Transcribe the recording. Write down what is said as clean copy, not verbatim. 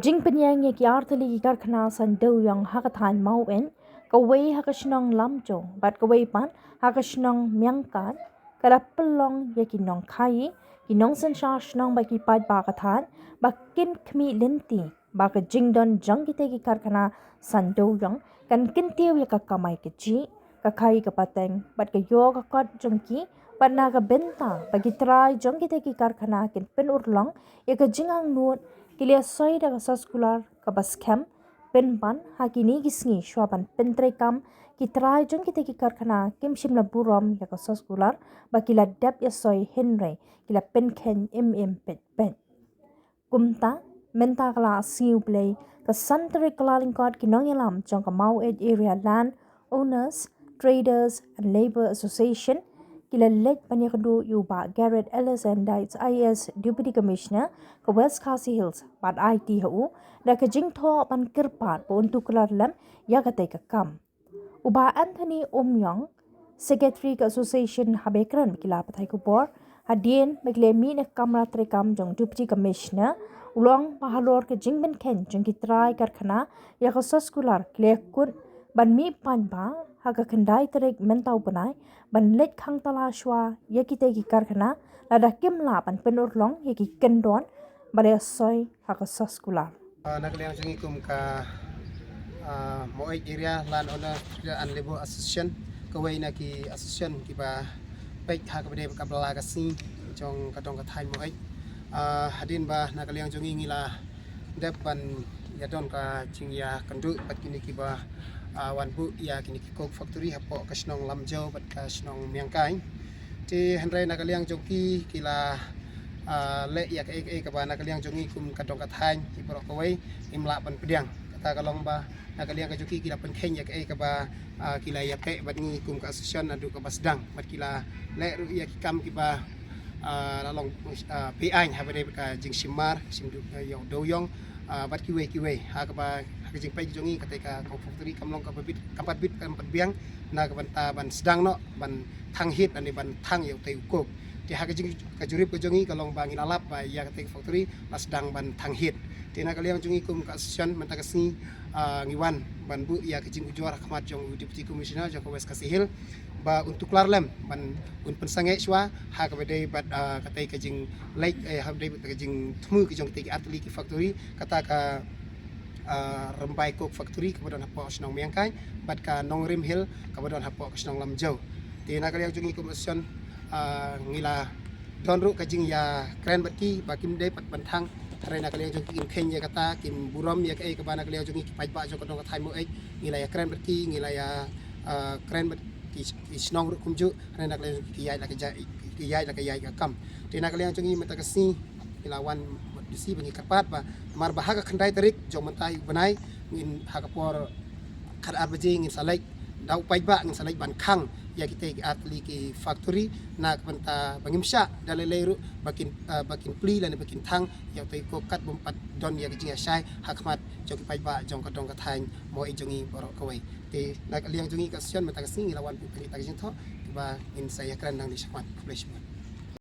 Jing penyang ye kiar tali ki karkhana san do yang hakathan mau en kawai hakashnong lamjo bat kawai pan hakashnong myangkan kala pelong ye kinong khai kinong san sha shnong ba ki pat ba kathan ba kin khmi lenti ba ka jingdon jang ki te ki karkhana san do yang kan kin tiu ye ka kamai ke chi ka khai ka pateng bat ka yo ka kot jong ki bat na ka benta ba ki trai jong ki te ki karkhana kin pen urlong ye ka jingang nuot kilia soi da ka sekolah ka bas kem pen ban hakini gisngi shwaban pentre kam ki trai jong ki te ki karkhana kim shimla burom ya ka sekolah ba kila dap ya soi henry kila pen ken pet pen kumta menta kala siu play ka santre kala lingkot kinong yalam jong ka mau area land owners traders and labor association kila lek panyakdu yuba Garrett Ellis and Dites IS Deputy Commissioner ke West Khasi Hills bat IT hu da ke jingtho pan kirpat po untuk kelar lam ya kate ka kam uba Anthony Omyong Secretary ke Association habekran kila pathai ko bor hadien meglemi ne kamra trekam jong Deputy Commissioner ulong pahalor ke jingben ken jong kitrai karkhana ya ka saskular kle kun ban mi pan ba haka kendai terek mentau penai ban let khang tala shwa yakite ki karkhana lada kimla pan penur long yaki kendon bare soi haka saskula Nagaliang jungi kum ka mo'ay area land owner and labor association kaway na ki association ki ba pek ha ka bade ka bala ka si jong katong ka thai mo'ay hadin ba nagaliang jungi ngila depan yadon ka jingya kandu pat kini ki ba wan bu ya kini ki coke factory hapo kasnong lamjau bat kasnong miangkai ti handrai nagaliang joki kila le ya ka ba nagaliang jongi kum katong kathain ki pro kawai imla ban pediang kata kalong ba nagaliang ka joki kila pen khen ya ka ba kila ya ka bat ngi kum ka association adu ka basdang bat kila le ru ya ki kam ki ba lalong PI habade ka jing simar simdu yo doyong bat kiwe ha ka ba jing pai jongi ketika kau factory kamlong ka bit kampat bit kampat biang na ka ban ta ban sedang no ban thang hit ani ban thang yo tei ukok ti ha ka jing ka jurip ka jongi kalong bangi lalap ba ya ketika factory pas sedang ban thang hit ti na kaliang jongi kum ka association man ta kasni ngiwan ban bu ya ka jing ujuar khmat jong deputy commissioner jong West Khasi Hill ba untuk larlem ban un pensange shwa ha ka bade bat katai ka jing lake ha bade ka jing thmu ki jong tei atli ki factory kata ka rembai coke factory kemudian hapo senong miangkai bat ka nongrim hill kemudian hapo senong lamjau ti na kaliang jungi komisyon ngila donru kajing ya kren bat ki bakim dei pat bantang tare na kaliang jungi kim kenya kata kim burom ya kai ka bana kaliang jungi pai ba jong kadong thai mo ek ngila ya kren bat ki ngila ya kren bat ki senong ru kumju tare na kaliang ki yai la ka yai ka kam ti na kaliang jungi mata kasni ilawan disi bangi kapat ba mar bahaga khandai tarik jong mantai banai ngin hakapor khad arbaje ngin salai dau pai ba ngin salai ban khang ya kita atli ki factory na banta bangimsha daleleru bakin pli lan bakin thang ya tai ko kat bompat don ya kijing sai hakmat jong pai ba jong kadong kathai mo i jongi borok kawai te na liang jongi ka sion mata kasing lawan putri ta kijing tho ba in saya kran nang di sakmat flashback